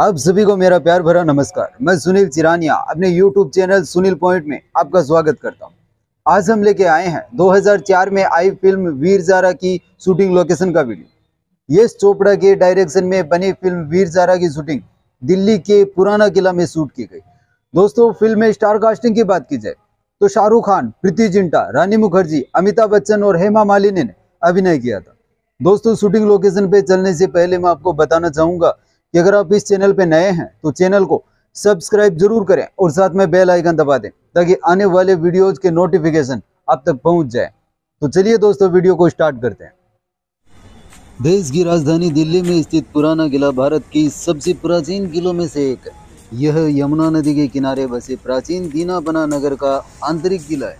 आप सभी को मेरा प्यार भरा नमस्कार। मैं सुनील चिरानिया अपने YouTube चैनल सुनील पॉइंट में आपका स्वागत करता हूं। आज हम लेके आए हैं 2004 में आई फिल्म वीर ज़ारा की शूटिंग लोकेशन का वीडियो। यश चोपड़ा के डायरेक्शन में बनी फिल्म वीर ज़ारा की शूटिंग दिल्ली के पुराना किला में शूट की गई। दोस्तों, फिल्म में स्टार कास्टिंग की बात की जाए तो शाहरुख खान, प्रीति जिंटा, रानी मुखर्जी, अमिताभ बच्चन और हेमा मालिनी ने अभिनय किया था। दोस्तों, शूटिंग लोकेशन पे चलने से पहले मैं आपको बताना चाहूँगा कि अगर आप इस चैनल पे नए हैं तो चैनल को सब्सक्राइब जरूर करें और साथ में बेल आइकन दबा दें ताकि आने वाले वीडियोज के नोटिफिकेशन आप तक पहुंच जाए। तो चलिए दोस्तों, वीडियो को स्टार्ट करते हैं। देश की राजधानी दिल्ली में स्थित पुराना किला भारत की सबसे प्राचीन किलों में से एक है। यह यमुना नदी के किनारे बसे प्राचीन दीनापना नगर का आंतरिक किला है।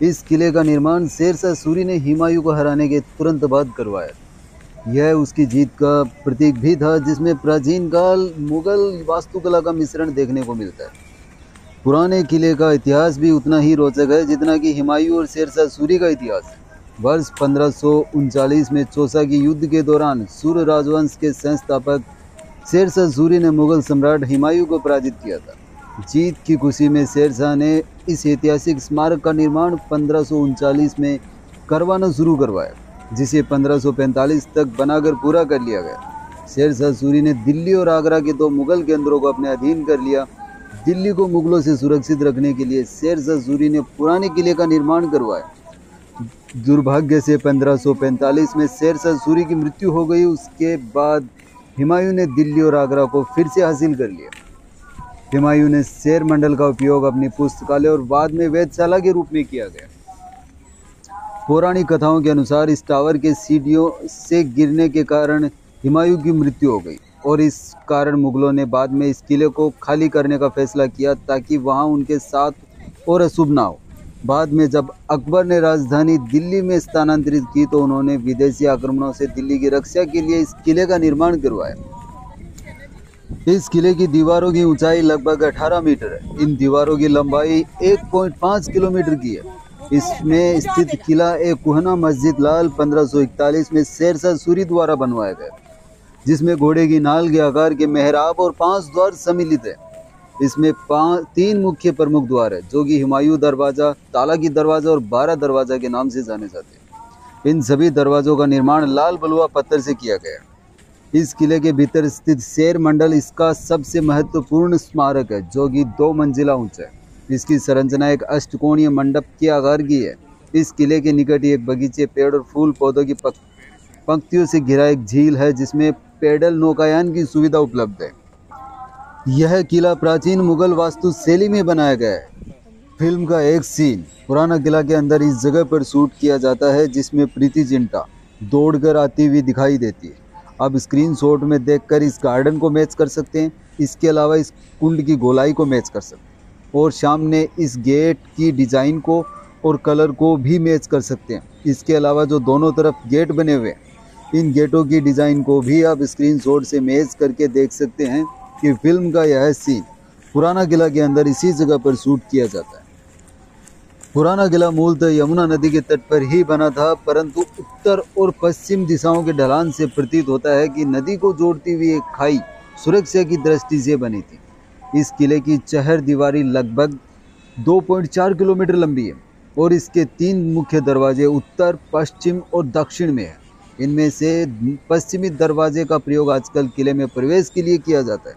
इस किले का निर्माण शेरशाह सूरी ने हुमायूं को हराने के तुरंत बाद करवाया। यह उसकी जीत का प्रतीक भी था, जिसमें प्राचीन काल मुगल वास्तुकला का मिश्रण देखने को मिलता है। पुराने किले का इतिहास भी उतना ही रोचक है जितना कि हुमायूं और शेरशाह सूरी का इतिहास है। वर्ष 1539 में चौसा की युद्ध के दौरान सूर्य राजवंश के संस्थापक शेरशाह सूरी ने मुगल सम्राट हुमायूं को पराजित किया था। जीत की खुशी में शेरशाह ने इस ऐतिहासिक स्मारक का निर्माण 1539 में करवाना शुरू करवाया, जिसे 1545 तक बनाकर पूरा कर लिया गया। शेरशाह सूरी ने दिल्ली और आगरा के दो मुगल केंद्रों को अपने अधीन कर लिया। दिल्ली को मुगलों से सुरक्षित रखने के लिए शेरशाह सूरी ने पुराने किले का निर्माण करवाया। दुर्भाग्य से 1545 में शेरशाह सूरी की मृत्यु हो गई। उसके बाद हुमायूं ने दिल्ली और आगरा को फिर से हासिल कर लिया। हुमायूं ने शेर मंडल का उपयोग अपनी पुस्तकालय और बाद में वेधशाला के रूप में किया गया। पौराणिक कथाओं के अनुसार इस टावर के सीढ़ियों से गिरने के कारण हुमायूं की मृत्यु हो गई और इस कारण मुगलों ने बाद में इस किले को खाली करने का फैसला किया ताकि वहां उनके साथ और अशुभ ना हो। बाद में जब अकबर ने राजधानी दिल्ली में स्थानांतरित की तो उन्होंने विदेशी आक्रमणों से दिल्ली की रक्षा के लिए इस किले का निर्माण करवाया। इस किले की दीवारों की ऊंचाई लगभग 18 मीटर है। इन दीवारों की लंबाई 1.5 किलोमीटर की है। इसमें स्थित किला एक कुहना मस्जिद लाल 1541 में शेरशाह सूरी द्वारा बनवाया गया, जिसमें घोड़े की नाल के आकार के मेहराब और 5 द्वार सम्मिलित है। इसमें 3 मुख्य प्रमुख द्वार है, जो कि हुमायूं दरवाज़ा, तालाकी दरवाज़ा और 12 दरवाज़ा के नाम से जाने जाते हैं। इन सभी दरवाज़ों का निर्माण लाल बलुआ पत्थर से किया गया। इस किले के भीतर स्थित शेर मंडल इसका सबसे महत्वपूर्ण स्मारक है, जो कि 2 मंजिला ऊंचा है। इसकी संरचना एक अष्टकोणीय मंडप के आकार की है। इस किले के निकट ही एक बगीचे, पेड़ और फूल पौधों की पंक्तियों से घिरा एक झील है, जिसमें पैडल नौकायान की सुविधा उपलब्ध है। यह किला प्राचीन मुगल वास्तु शैली में बनाया गया है। फिल्म का एक सीन पुराना किला के अंदर इस जगह पर शूट किया जाता है, जिसमें प्रीति जिंटा दौड़कर आती हुई दिखाई देती है। आप स्क्रीनशॉट में देखकर इस गार्डन को मैच कर सकते हैं। इसके अलावा इस कुंड की गोलाई को मैच कर सकते हैं और सामने इस गेट की डिज़ाइन को और कलर को भी मैच कर सकते हैं। इसके अलावा जो दोनों तरफ गेट बने हुए हैं, इन गेटों की डिज़ाइन को भी आप स्क्रीनशॉट से मैच करके देख सकते हैं कि फिल्म का यह सीन पुराना किला के अंदर इसी जगह पर शूट किया जाता है। पुराना किला मूलतः यमुना नदी के तट पर ही बना था, परंतु उत्तर और पश्चिम दिशाओं के ढलान से प्रतीत होता है कि नदी को जोड़ती हुई एक खाई सुरक्षा की दृष्टि से बनी थी। इस किले की चहर दीवारी लगभग 2.4 किलोमीटर लंबी है और इसके 3 मुख्य दरवाजे उत्तर, पश्चिम और दक्षिण में हैं। इनमें से पश्चिमी दरवाजे का प्रयोग आजकल किले में प्रवेश के लिए किया जाता है।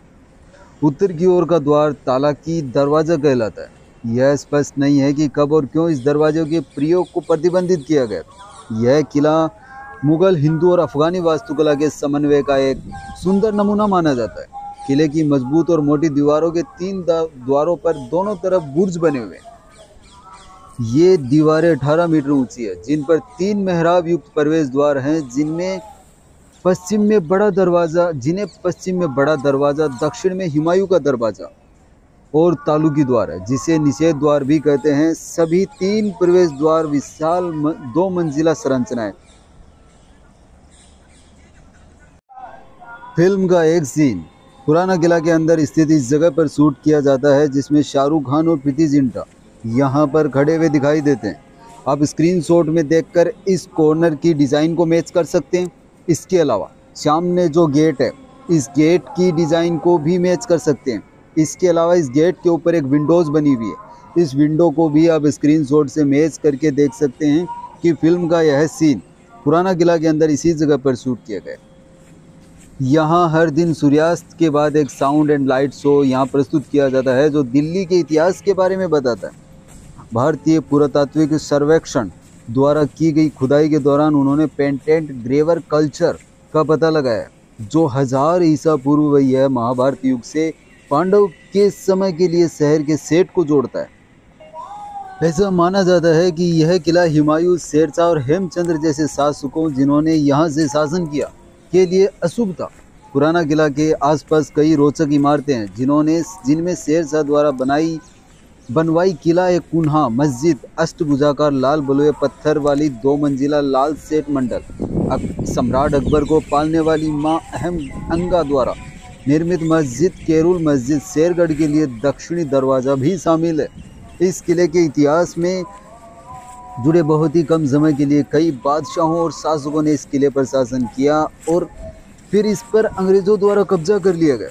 उत्तर की ओर का द्वार तालाकी दरवाज़ा कहलाता है। यह स्पष्ट नहीं है कि कब और क्यों इस दरवाजे के प्रयोग को प्रतिबंधित किया गया। यह किला मुगल, हिंदू और अफगानी वास्तुकला के समन्वय का एक सुंदर नमूना माना जाता है। किले की मजबूत और मोटी दीवारों के 3 द्वारों पर दोनों तरफ बुर्ज बने हुए हैं। ये दीवारें 18 मीटर ऊंची है, जिन पर 3 मेहराब युक्त प्रवेश द्वार हैं, जिन्हें पश्चिम में बड़ा दरवाज़ा, दक्षिण में हुमायूं का दरवाज़ा और तालुकी द्वार है, जिसे निषेध द्वार भी कहते हैं। सभी 3 प्रवेश द्वार विशाल 2 मंजिला संरचना है। फिल्म का एक सीन पुराना किला के अंदर स्थित इस जगह पर शूट किया जाता है, जिसमें शाहरुख खान और प्रीति जिंटा यहाँ पर खड़े हुए दिखाई देते हैं। आप स्क्रीनशॉट में देखकर इस कॉर्नर की डिज़ाइन को मैच कर सकते हैं। इसके अलावा सामने जो गेट है इस गेट की डिज़ाइन को भी मैच कर सकते हैं। इसके अलावा इस गेट के ऊपर एक विंडोज़ बनी हुई है, इस विंडो को भी आप स्क्रीनशॉट से मैच करके देख सकते हैं कि फिल्म का यह सीन पुराना किला के अंदर इसी जगह पर शूट किया गया। यहाँ हर दिन सूर्यास्त के बाद एक साउंड एंड लाइट शो यहाँ प्रस्तुत किया जाता है जो दिल्ली के इतिहास के बारे में बताता है। भारतीय पुरातात्विक सर्वेक्षण द्वारा की गई खुदाई के दौरान उन्होंने पेंटेंट ग्रेवर कल्चर का पता लगाया जो 1000 ईसा पूर्व वही है महाभारत युग से पांडव के समय के लिए शहर के सेट को जोड़ता है। ऐसा माना जाता है कि यह किला हुमायूं, शेरशाह और हेमचंद्र जैसे शासकों जिन्होंने यहाँ से शासन किया के लिए अशुभ था। पुराना किला के आसपास कई रोचक इमारतें हैं जिनमें शेरशाह द्वारा बनवाई किला एक कुन्हा मस्जिद, अष्टभुजाकार लाल बलुए पत्थर वाली 2 मंजिला लाल सेठ मंडल, सम्राट अकबर को पालने वाली मां अहम अंगा द्वारा निर्मित मस्जिद केरुल मस्जिद, शेरगढ़ के लिए दक्षिणी दरवाज़ा भी शामिल है। इस किले के इतिहास में जुड़े बहुत ही कम समय के लिए कई बादशाहों और शासकों ने इस किले पर शासन किया और फिर इस पर अंग्रेज़ों द्वारा कब्जा कर लिया गया।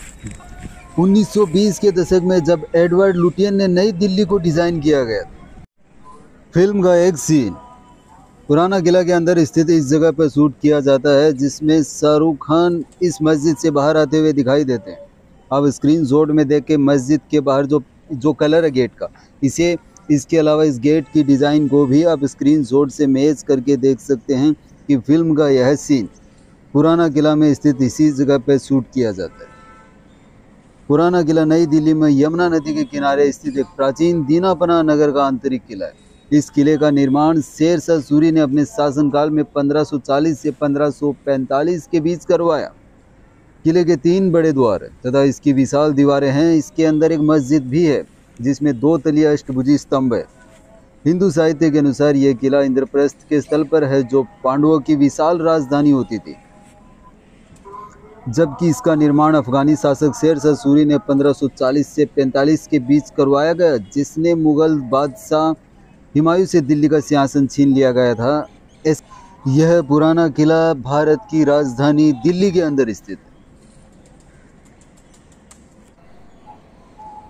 1920 के दशक में जब एडवर्ड लुटियन ने नई दिल्ली को डिज़ाइन किया गया। फिल्म का एक सीन पुराना किला के अंदर स्थित इस जगह पर शूट किया जाता है जिसमें शाहरुख खान इस मस्जिद से बाहर आते हुए दिखाई देते हैं। आप स्क्रीनशॉट में देख के मस्जिद के बाहर जो कलर है गेट का, इसके अलावा इस गेट की डिज़ाइन को भी आप स्क्रीनशॉट से मैच करके देख सकते हैं कि फिल्म का यह सीन पुराना किला में स्थित इसी जगह पर शूट किया जाता है। पुराना किला नई दिल्ली में यमुना नदी के किनारे स्थित एक प्राचीन दीनापना नगर का आंतरिक किला है। इस किले का निर्माण शेरशाह सूरी ने अपने शासनकाल में 1540 से 1545 के बीच करवाया। किले के 3 बड़े द्वार हैं तथा इसकी विशाल दीवारें हैं। इसके अंदर एक मस्जिद भी है जिसमें 2 तलिया अष्टभुजी स्तंभ है। हिंदू साहित्य के अनुसार यह किला इंद्रप्रस्थ के स्थल पर है जो पांडवों की विशाल राजधानी होती थी, जबकि इसका निर्माण अफगानी शासक शेरशाह सूरी ने 1540 से 45 के बीच करवाया गया, जिसने मुगल बादशाह हुमायूं से दिल्ली का सिंहासन छीन लिया गया था। यह पुराना किला भारत की राजधानी दिल्ली के अंदर स्थित है।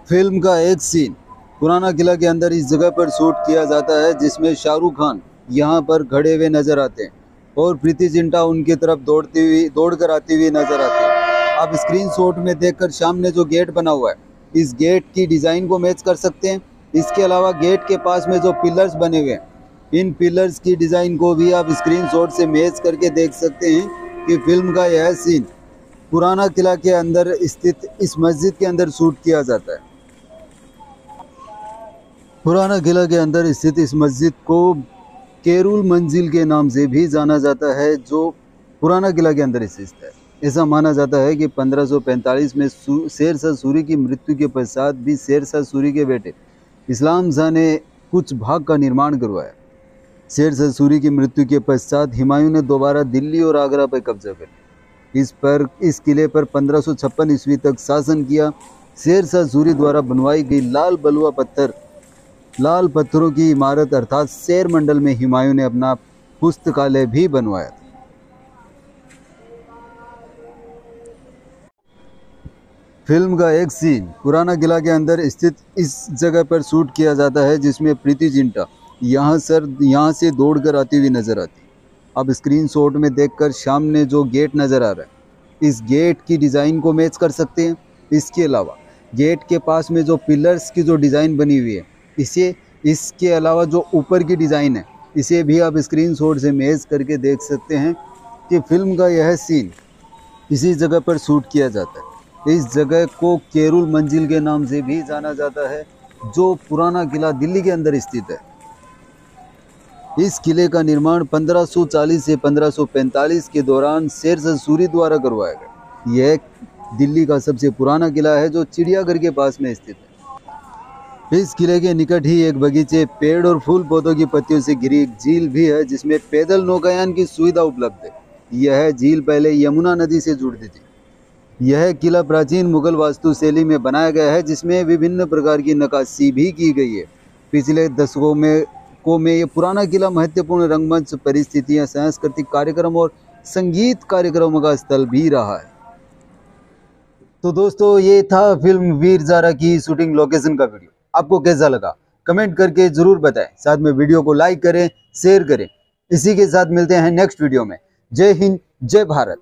फिल्म का एक सीन पुराना किला के अंदर इस जगह पर शूट किया जाता है जिसमें शाहरुख खान यहाँ पर खड़े हुए नजर आते हैं और प्रीति जिंटा उनकी तरफ दौड़कर आती हुई नजर आती है। आप स्क्रीनशॉट में देखकर सामने जो गेट बना हुआ है इस गेट की डिज़ाइन को मैच कर सकते हैं। इसके अलावा गेट के पास में जो पिलर्स बने हुए हैं इन पिलर्स की डिज़ाइन को भी आप स्क्रीनशॉट से मैच करके देख सकते हैं कि फिल्म का यह सीन पुराना किला के अंदर स्थित इस मस्जिद के अंदर शूट किया जाता है। पुराना किला के अंदर स्थित इस मस्जिद को केरुल मंजिल के नाम से भी जाना जाता है जो पुराना किला के अंदर स्थित है। ऐसा माना जाता है कि 1545 में शेरशाह सूरी की मृत्यु के पश्चात भी शेरशाह सूरी के बेटे इस्लाम शाह ने कुछ भाग का निर्माण करवाया। शेरशाह सूरी की मृत्यु के पश्चात हुमायूं ने दोबारा दिल्ली और आगरा पर कब्जा कर इस किले पर 1556 ईस्वी तक शासन किया। शेरशाह सूरी द्वारा बनवाई गई लाल पत्थरों की इमारत अर्थात शेर मंडल में हुमायूं ने अपना पुस्तकालय भी बनवाया था। फिल्म का एक सीन पुराना किला के अंदर स्थित इस जगह पर शूट किया जाता है जिसमें प्रीति जिंटा यहाँ से दौड़कर आती हुई नजर आती है। अब स्क्रीनशॉट में देखकर सामने जो गेट नज़र आ रहा है इस गेट की डिज़ाइन को मैच कर सकते हैं। इसके अलावा गेट के पास में जो पिलर्स की जो डिज़ाइन बनी हुई है इसके अलावा जो ऊपर की डिज़ाइन है इसे भी आप स्क्रीनशॉट से मैच करके देख सकते हैं कि फिल्म का यह सीन इसी जगह पर शूट किया जाता है। इस जगह को केरुल मंजिल के नाम से भी जाना जाता है जो पुराना किला दिल्ली के अंदर स्थित है। इस किले का निर्माण 1540 से 1545 के दौरान शेरशाह सूरी द्वारा करवाया गया। यह दिल्ली का सबसे पुराना किला है जो चिड़ियाघर के पास में स्थित है। इस किले के निकट ही एक बगीचे, पेड़ और फूल पौधों की पत्तियों से घिरी एक झील भी है जिसमें पैदल नौकायान की सुविधा उपलब्ध है। यह झील पहले यमुना नदी से जुड़ती थी। यह किला प्राचीन मुगल वास्तु शैली में बनाया गया है जिसमें विभिन्न प्रकार की नक्काशी भी की गई है। पिछले दशकों में ये पुराना किला महत्वपूर्ण रंगमंच परिस्थितियां, सांस्कृतिक कार्यक्रम और संगीत कार्यक्रमों का स्थल भी रहा है। तो दोस्तों ये था फिल्म वीर ज़ारा की शूटिंग लोकेशन का वीडियो। आपको कैसा लगा कमेंट करके जरूर बताएं। साथ में वीडियो को लाइक करें, शेयर करें। इसी के साथ मिलते हैं नेक्स्ट वीडियो में। जय हिंद, जय भारत।